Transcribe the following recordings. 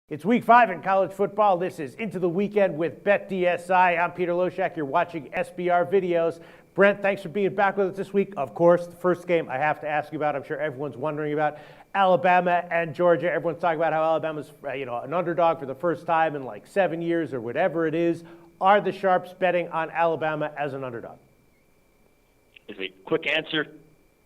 It's week 5 in college football. This is Into the Weekend with BetDSI. I'm Peter Loshak. You're watching SBR Videos. Brent, thanks for being back with us this week. Of course, the first game I have to ask you about, I'm sure everyone's wondering about, Alabama and Georgia. Everyone's talking about how Alabama's an underdog for the first time in like 7 years or whatever it is. Are the Sharps betting on Alabama as an underdog? Is a quick answer,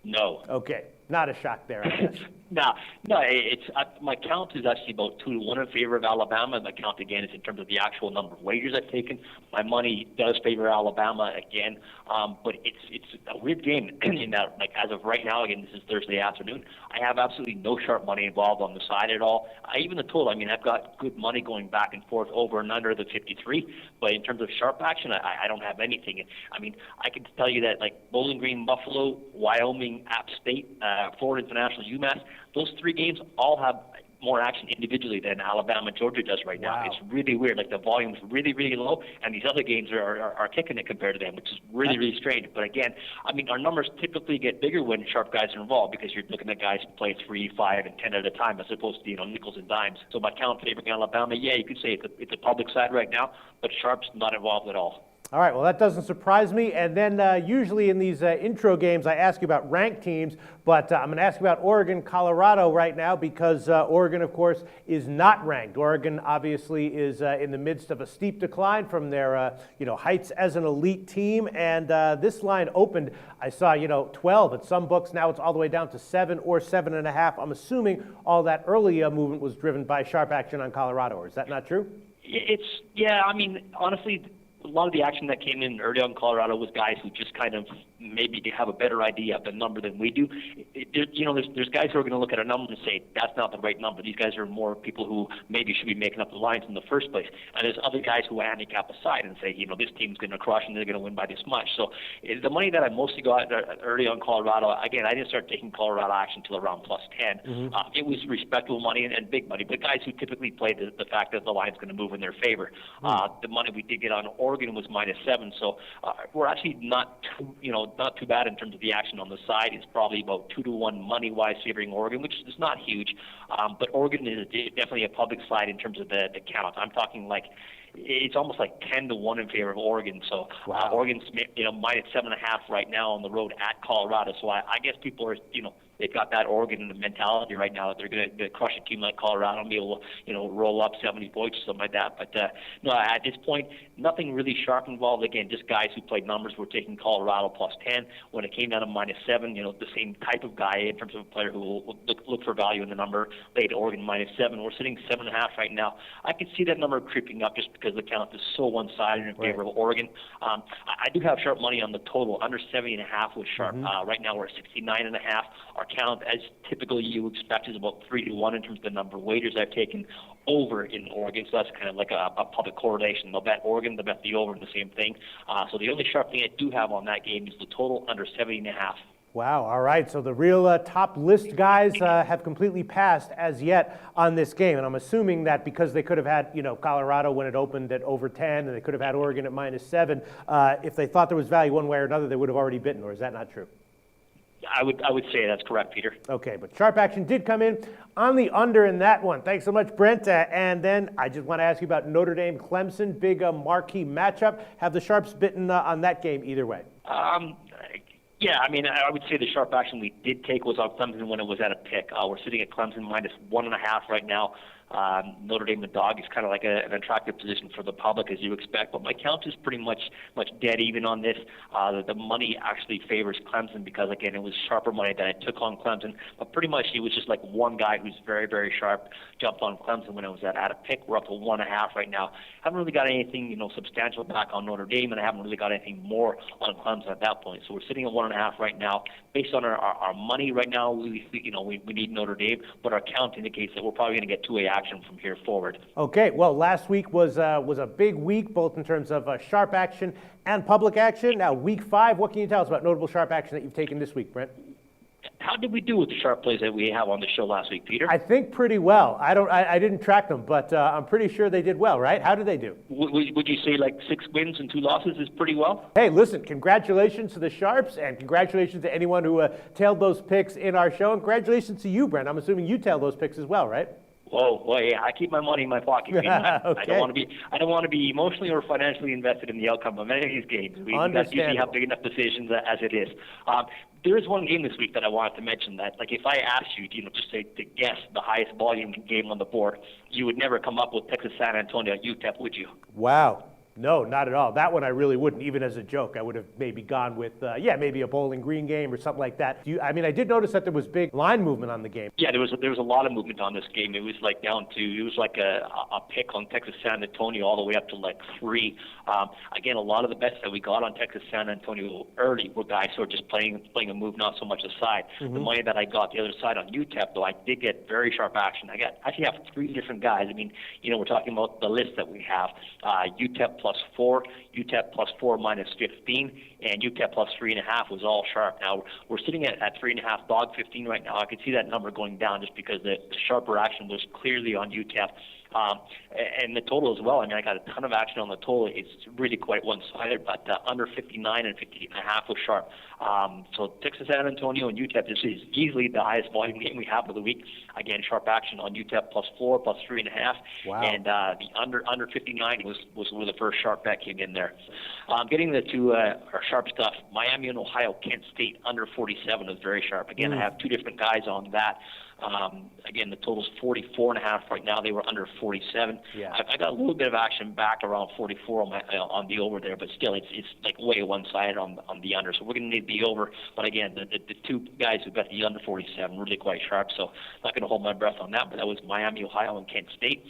no. Okay, not a shock there, I guess. No, it's my count is actually about 2-1 in favor of Alabama. My count again is in terms of the actual number of wagers I've taken. My money does favor Alabama again, but it's a weird game in that, like, as of right now, again, this is Thursday afternoon. I have absolutely no sharp money involved on the side at all. Even the total, I've got good money going back and forth over and under the 53, but in terms of sharp action, I don't have anything. I can tell you that, like, Bowling Green, Buffalo, Wyoming, App State, Florida International, UMass. Those 3 games all have more action individually than Alabama and Georgia does right now. Wow. It's really weird. Like, the volume's really, really low, and these other games are kicking it compared to them, which is really, really strange. But again, our numbers typically get bigger when sharp guys are involved because you're looking at guys who play 3, 5, and 10 at a time as opposed to nickels and dimes. So my count favoring Alabama, yeah, you could say it's a public side right now, but sharp's not involved at all. All right, well, that doesn't surprise me. And then usually in these intro games, I ask you about ranked teams, but I'm going to ask you about Oregon, Colorado right now because Oregon, of course, is not ranked. Oregon obviously is in the midst of a steep decline from their heights as an elite team. And this line opened, I saw 12 at some books. Now it's all the way down to 7 or 7.5. I'm assuming all that early movement was driven by sharp action on Colorado. Or is that not true? Honestly, a lot of the action that came in early on Colorado was guys who just kind of maybe have a better idea of the number than we do. There's guys who are going to look at a number and say, that's not the right number. These guys are more people who maybe should be making up the lines in the first place. And there's other guys who handicap aside and say, this team's going to crush and they're going to win by this much. So the money that I mostly got early on Colorado, again, I didn't start taking Colorado action until around plus 10. Mm-hmm. It was respectable money and big money, but guys who typically play the fact that the line's going to move in their favor. Mm-hmm. The money we did get on Oregon was -7, so we're actually not too bad in terms of the action on the side. It's probably about 2-1 money-wise favoring Oregon, which is not huge, but Oregon is definitely a public side in terms of the count. I'm talking like it's almost like 10-1 in favor of Oregon. So wow. Oregon's -7.5 right now on the road at Colorado. So I guess people are they've got that Oregon mentality right now that they're going to crush a team like Colorado and be able to roll up 70 points or something like that. But no, at this point, nothing really sharp involved. Again, just guys who played numbers were taking Colorado plus 10. When it came down to -7, the same type of guy in terms of a player who will look for value in the number, laid Oregon -7. We're sitting 7.5 right now. I could see that number creeping up just because the count is so one-sided in favor of Oregon. I do have sharp money on the total, under 70.5 with sharp. Mm-hmm. Right now we're at 69.5. Our count, as typically you expect, is about 3-1 in terms of the number of wagers I've taken over in Oregon. So that's kind of like a public correlation. They'll bet Oregon, they'll bet the over, and the same thing. So the only sharp thing I do have on that game is the total under 70.5. Wow, all right. So the real top list guys have completely passed as yet on this game. And I'm assuming that because they could have had, Colorado when it opened at over 10, and they could have had Oregon at -7, if they thought there was value one way or another, they would have already bitten, or is that not true? I would say that's correct, Peter. Okay, but sharp action did come in on the under in that one. Thanks so much, Brent. And then I just want to ask you about Notre Dame Clemson, big marquee matchup. Have the Sharps bitten on that game either way? Yeah, I would say the sharp action we did take was on Clemson when it was at a pick. We're sitting at Clemson -1.5 right now. Notre Dame, the dog, is kind of like an attractive position for the public, as you expect. But my count is pretty much dead even on this. The money actually favors Clemson because, again, it was sharper money that I took on Clemson. But pretty much it was just like one guy who's very, very sharp jumped on Clemson when it was at a pick. We're up to 1.5 right now. Haven't really got anything substantial back on Notre Dame, and I haven't really got anything more on Clemson at that point. So we're sitting at 1.5 right now. Based on our money right now, we need Notre Dame, but our count indicates that we're probably going to get 2-way action from here forward. Okay, well, last week was a big week, both in terms of sharp action and public action. Now, week 5, what can you tell us about notable sharp action that you've taken this week, Brent? How did we do with the sharp plays that we have on the show last week, Peter? I think pretty well. I didn't track them, but I'm pretty sure they did well, right? How did they do? Would you say like 6 wins and 2 losses is pretty well? Hey, listen, congratulations to the Sharps, and congratulations to anyone who tailed those picks in our show, and congratulations to you, Brent. I'm assuming you tailed those picks as well, right? Well, yeah, I keep my money in my pocket. Okay. I don't want to be emotionally or financially invested in the outcome of any of these games. We usually have big enough decisions as it is. There is one game this week that I wanted to mention that, like, if I asked you, just say to guess the highest volume game on the board, you would never come up with Texas San Antonio UTEP, would you? Wow. No, not at all. That one I really wouldn't, even as a joke. I would have maybe gone with, maybe a Bowling Green game or something like that. I did notice that there was big line movement on the game. Yeah, there was a lot of movement on this game. It was like a pick on Texas San Antonio all the way up to like 3. Again, a lot of the bets that we got on Texas San Antonio early were guys who are just playing a move, not so much a side. Mm-hmm. The money that I got the other side on UTEP, though, I did get very sharp action. I actually have 3 different guys. We're talking about the list that we have. UTEP +4, UTEP +4 -15, and UTEP +3.5 was all sharp. Now we're sitting at 3.5 dog 15 right now. I could see that number going down just because the sharper action was clearly on UTEP. And the total as well. I got a ton of action on the total. It's really quite one-sided, but under 59 and 58.5 was sharp. So Texas San Antonio and UTEP, this is easily the highest volume game we have of the week. Again, sharp action on UTEP +4, +3.5. Wow. And the under 59 was where the first sharp bet came in there. Getting to our sharp stuff, Miami and Ohio, Kent State under 47 is very sharp. Again, I have 2 different guys on that. Again, the total's 44.5 right now. They were under 47. Yeah. I got a little bit of action back around 44 on the over there, but still, it's like way one-sided on the under. So we're going to need the over. But again, the 2 guys who got the under 47 really quite sharp. So not going to hold my breath on that. But that was Miami, Ohio, and Kent State.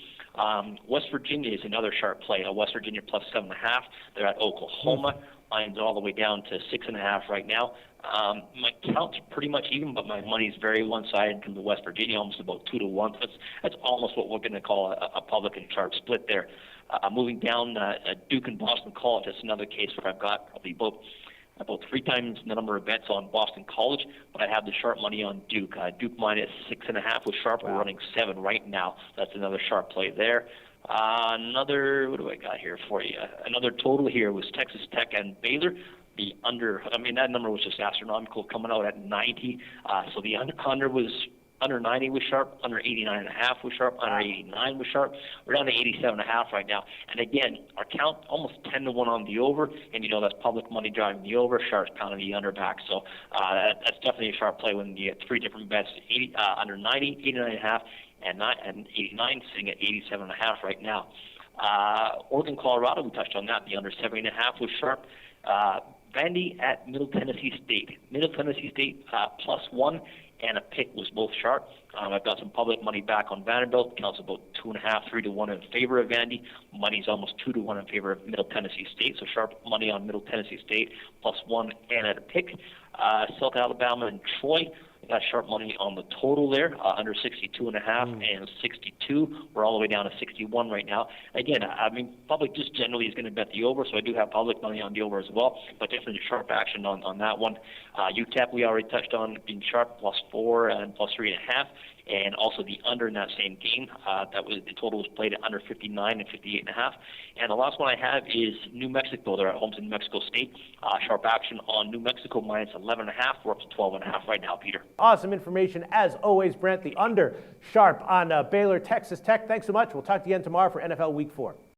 West Virginia is another sharp play. West Virginia +7.5. They're at Oklahoma. Line's all the way down to 6.5 right now. My count's pretty much even, but my money's very one-sided from the West Virginia, almost about 2-1. That's almost what we're going to call a public and sharp split there. Moving down, Duke and Boston College, that's another case where I've got probably about 3 times the number of bets on Boston College, but I have the sharp money on Duke. Duke -6.5 was sharp. Wow. We're running 7 right now. That's another sharp play there. What do I got here for you? Another total here was Texas Tech and Baylor. The under, that number was just astronomical, coming out at 90. So the under was under 90 was sharp, under 89.5 was sharp, under 89 was sharp. We're down to 87.5 right now. And again, our count almost 10-1 on the over, and that's public money driving the over, sharps pounding the under back. So that's definitely a sharp play when you get 3 different bets, under 90, 89.5, and 89, sitting at 87.5 right now. Oregon, Colorado, we touched on that. The under 70.5 was sharp. Vandy at Middle Tennessee State. Middle Tennessee State +1 and a pick was both sharp. I've got some public money back on Vanderbilt. Counts about 2.5, 3-1 in favor of Vandy. Money's almost 2-1 in favor of Middle Tennessee State. So sharp money on Middle Tennessee State +1 and at a pick. South Alabama and Troy. Got sharp money on the total there, under 62.5 and 62. We're all the way down to 61 right now. Again, public just generally is going to bet the over, so I do have public money on the over as well, but definitely sharp action on that one. UTEP we already touched on being sharp, +4 and +3.5. And also the under in that same game, the total was played at under 59 and 58.5. And the last one I have is New Mexico. They're at home to New Mexico State. Sharp action on New Mexico -11.5. We're up to 12.5 right now, Peter. Awesome information as always, Brent. The under sharp on Baylor, Texas Tech. Thanks so much. We'll talk to you again tomorrow for NFL Week 4.